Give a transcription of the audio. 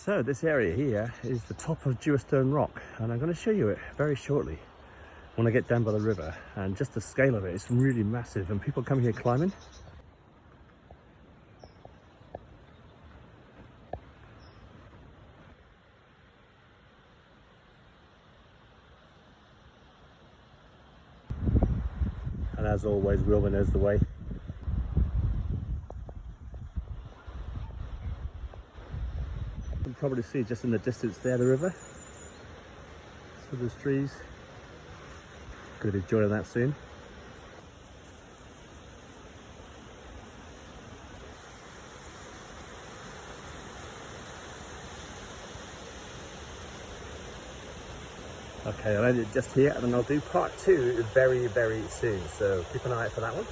So this area here is the top of Dewerstone Rock, and I'm going to show you it very shortly when I get down by the river. And just the scale of it is really massive, and people come here climbing. And as always, Wilma knows the way. You can probably see just in the distance there the river. So there's trees. Going to be joining that soon. Okay, I'll end it just here, and then I'll do part 2 very, very soon. So keep an eye out for that one.